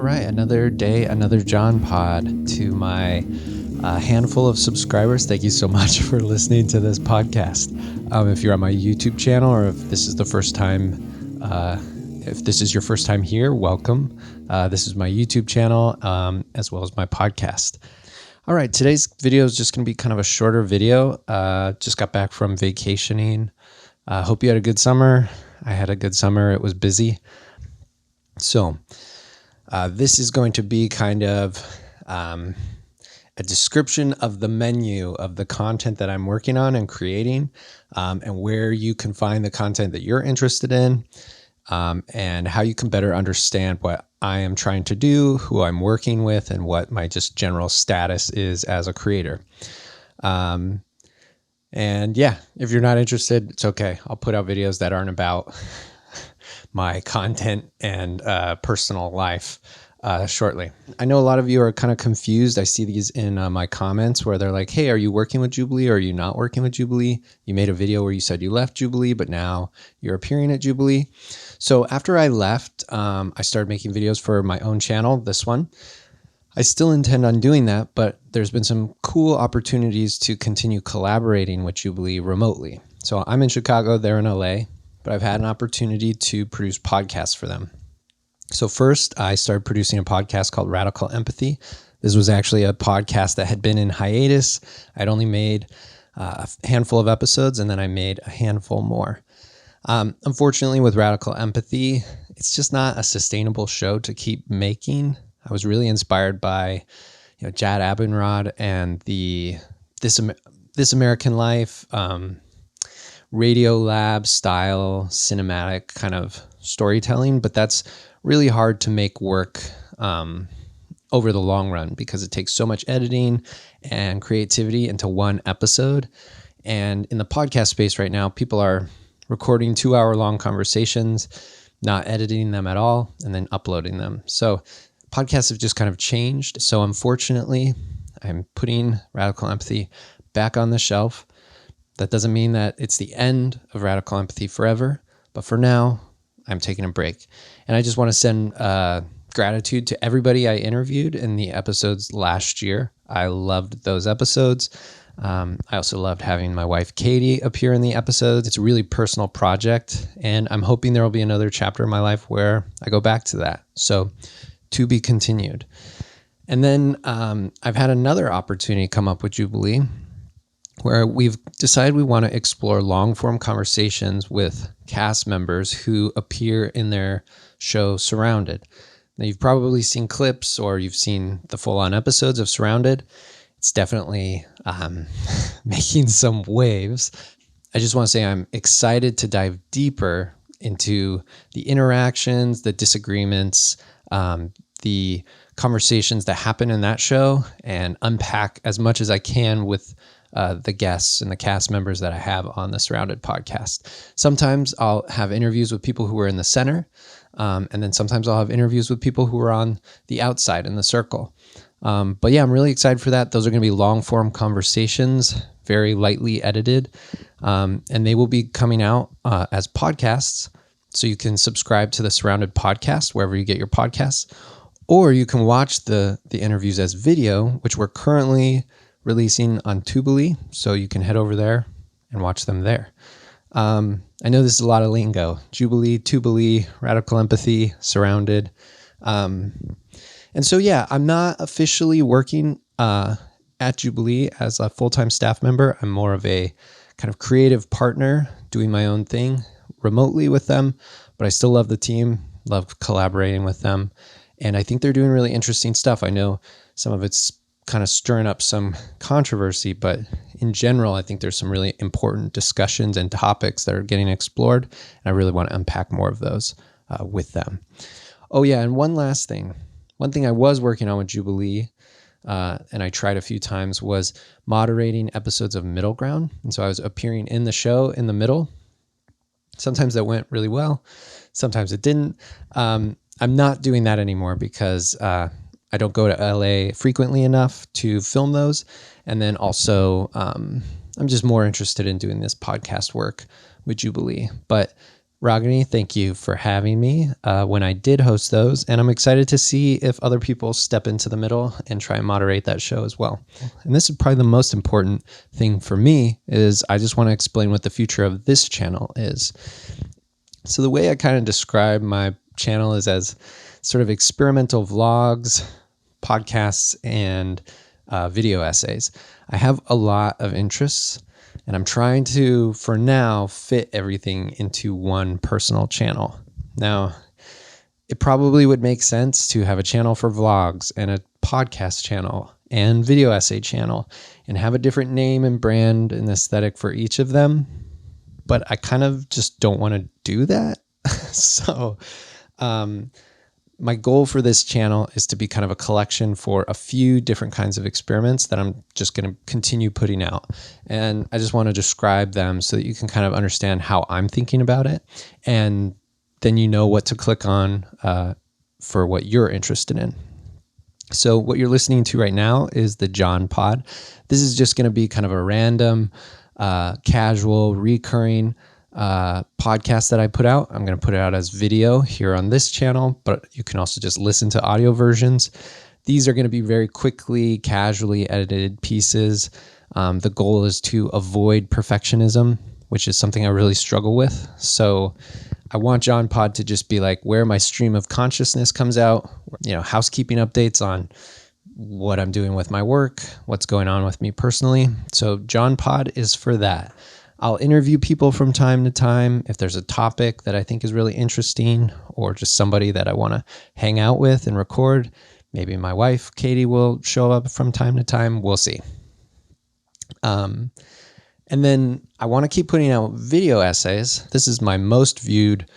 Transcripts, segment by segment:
right, another day, another John pod to my handful of subscribers. Thank you so much for listening to this podcast. If you're on my YouTube channel, or if this is the first time, if this is your first time here, welcome. This is my YouTube channel, as well as my podcast. All right, today's video is just going to be kind of a shorter video. Just got back from vacationing. Hope you had a good summer. I had a good summer. It was busy. So this is going to be kind of a description of the menu of the content that I'm working on and creating, and where you can find the content that you're interested in, and how you can better understand what I am trying to do, who I'm working with, and what my just general status is as a creator. And yeah, if you're not interested, it's okay. I'll put out videos that aren't about my content and personal life shortly. I know a lot of you are kind of confused. I see these in my comments where they're like, hey, are you working with Jubilee or are you not working with Jubilee? You made a video where you said you left Jubilee, but now you're appearing at Jubilee. So after I left, I started making videos for my own channel, this one. I still intend on doing that, but there's been some cool opportunities to continue collaborating with Jubilee remotely. So I'm in Chicago, they're in LA, but I've had an opportunity to produce podcasts for them. So first, I started producing a podcast called Radical Empathy. This was actually a podcast that had been in hiatus. I'd only made a handful of episodes, and then I made a handful more. Unfortunately, with Radical Empathy, it's just not a sustainable show to keep making. I was really inspired by, Jad Abumrad and the This American Life, Radio Lab style cinematic kind of storytelling, but that's really hard to make work over the long run because it takes so much editing and creativity into one episode. And in the podcast space right now, people are recording 2-hour-long conversations, not editing them at all, and then uploading them. So podcasts have just kind of changed. So unfortunately, I'm putting Radical Empathy back on the shelf. That doesn't mean that it's the end of Radical Empathy forever, but for now, I'm taking a break. And I just want to send gratitude to everybody I interviewed in the episodes last year. I loved those episodes. I also loved having my wife, Katie, appear in the episodes. It's a really personal project, and I'm hoping there will be another chapter in my life where I go back to that. So to be continued. And then I've had another opportunity come up with Jubilee, where we've decided we want to explore long-form conversations with cast members who appear in their show Surrounded. Now, you've probably seen clips or you've seen the full-on episodes of Surrounded. It's definitely making some waves. I just want to say I'm excited to dive deeper into the interactions, the disagreements, the conversations that happen in that show, and unpack as much as I can with the guests and the cast members that I have on the Surrounded podcast. Sometimes I'll have interviews with people who are in the center, and then sometimes I'll have interviews with people who are on the outside in the circle. But yeah, I'm really excited for that. Those are going to be long form conversations, very lightly edited, and they will be coming out as podcasts. So you can subscribe to the Surrounded podcast wherever you get your podcasts, or you can watch the interviews as video, which we're currently releasing on Jubilee, so you can head over there and watch them there. I know this is a lot of lingo. Jubilee, Radical Empathy, Surrounded. And so, yeah, I'm not officially working at Jubilee as a full-time staff member. I'm more of a kind of creative partner doing my own thing remotely with them, but I still love the team, love collaborating with them. And I think they're doing really interesting stuff. I know some of it's kind of stirring up some controversy, but in general, I think there's some really important discussions and topics that are getting explored, and I really want to unpack more of those with them. Oh yeah, and one last thing. One thing I was working on with Jubilee, and I tried a few times, was moderating episodes of Middle Ground. And so I was appearing in the show in the middle. Sometimes that went really well. Sometimes it didn't. I'm not doing that anymore because I don't go to LA frequently enough to film those. And then also, I'm just more interested in doing this podcast work with Jubilee. But Ragini, thank you for having me when I did host those, and I'm excited to see if other people step into the middle and try and moderate that show as well. And this is probably the most important thing for me, is I just want to explain what the future of this channel is. So the way I kind of describe my channel is as sort of experimental vlogs, podcasts, and video essays. I have a lot of interests, and I'm trying to, for now, fit everything into one personal channel. Now, it probably would make sense to have a channel for vlogs and a podcast channel and video essay channel and have a different name and brand and aesthetic for each of them. But I kind of just don't want to do that. So my goal for this channel is to be kind of a collection for a few different kinds of experiments that I'm just going to continue putting out. And I just want to describe them so that you can kind of understand how I'm thinking about it. And then you know what to click on for what you're interested in. So what you're listening to right now is the John Pod. This is just going to be kind of a random, casual, recurring podcast that I put out. I'm going to put it out as video here on this channel, but you can also just listen to audio versions. These are going to be very quickly, casually edited pieces. The goal is to avoid perfectionism, which is something I really struggle with. So I want John Pod to just be like where my stream of consciousness comes out, housekeeping updates on what I'm doing with my work, what's going on with me personally. So John Pod is for that. I'll interview people from time to time if there's a topic that I think is really interesting, or just somebody that I want to hang out with and record. Maybe my wife, Katie, will show up from time to time. We'll see. And then I want to keep putting out video essays. This is my most viewed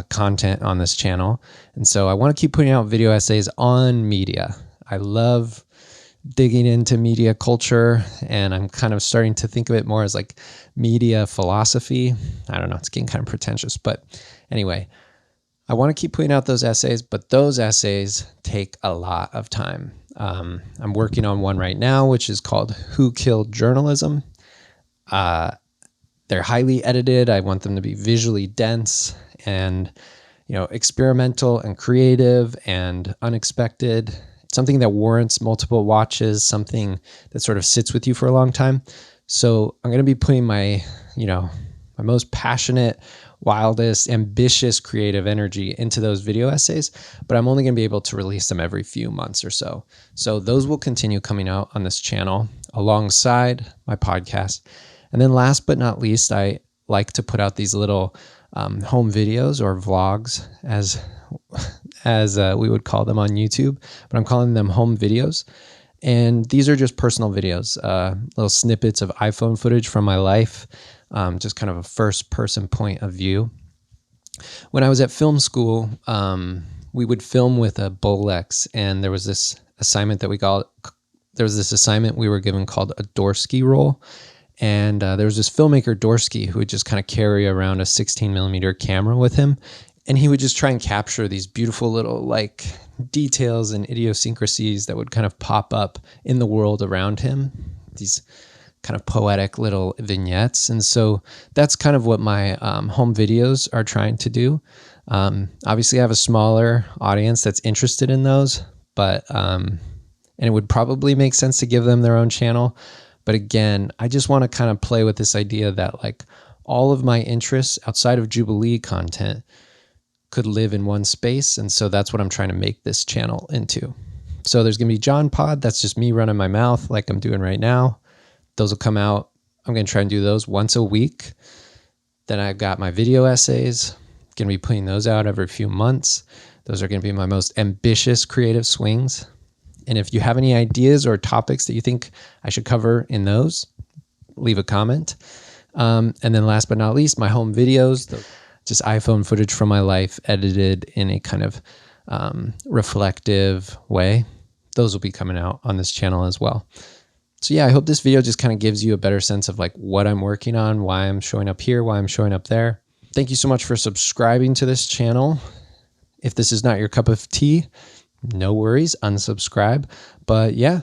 content on this channel. And so I want to keep putting out video essays on media. I love digging into media culture, and I'm kind of starting to think of it more as like media philosophy. I don't know, it's getting kind of pretentious, but anyway, I want to keep putting out those essays, but those essays take a lot of time. I'm working on one right now, which is called Who Killed Journalism? They're highly edited. I want them to be visually dense and, experimental and creative and unexpected. Something that warrants multiple watches, something that sort of sits with you for a long time. So I'm going to be putting my most passionate, wildest, ambitious creative energy into those video essays, but I'm only going to be able to release them every few months or so. So those will continue coming out on this channel alongside my podcast. And then last but not least, I like to put out these little home videos or vlogs as we would call them on YouTube, but I'm calling them home videos. And these are just personal videos, little snippets of iPhone footage from my life, just kind of a first person point of view. When I was at film school, we would film with a Bolex, and there was this assignment we were given called a Dorsky roll. And there was this filmmaker, Dorsky, who would just kind of carry around a 16 millimeter camera with him. And he would just try and capture these beautiful little details and idiosyncrasies that would kind of pop up in the world around him, these kind of poetic little vignettes. And so that's kind of what my home videos are trying to do. Obviously, I have a smaller audience that's interested in those, but and it would probably make sense to give them their own channel. But again, I just want to kind of play with this idea that all of my interests outside of Jubilee content could live in one space. And so that's what I'm trying to make this channel into. So there's going to be John Pod. That's just me running my mouth like I'm doing right now. Those will come out. I'm going to try and do those once a week. Then I've got my video essays. Going to be putting those out every few months. Those are going to be my most ambitious creative swings. And if you have any ideas or topics that you think I should cover in those, leave a comment. And then last but not least, my home videos, just iPhone footage from my life edited in a kind of reflective way. Those will be coming out on this channel as well. So yeah, I hope this video just kind of gives you a better sense of what I'm working on, why I'm showing up here, why I'm showing up there. Thank you so much for subscribing to this channel. If this is not your cup of tea, no worries, unsubscribe. But yeah,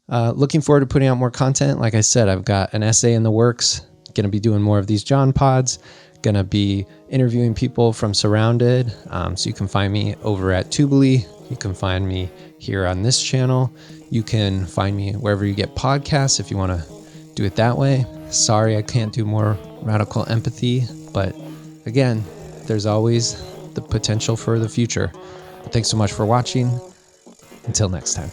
looking forward to putting out more content. Like I said, I've got an essay in the works, going to be doing more of these John Pods, going to be interviewing people from Surrounded. So you can find me over at Jubilee. You can find me here on this channel. You can find me wherever you get podcasts if you want to do it that way. Sorry, I can't do more radical empathy, but again, there's always the potential for the future. But thanks so much for watching. Until next time.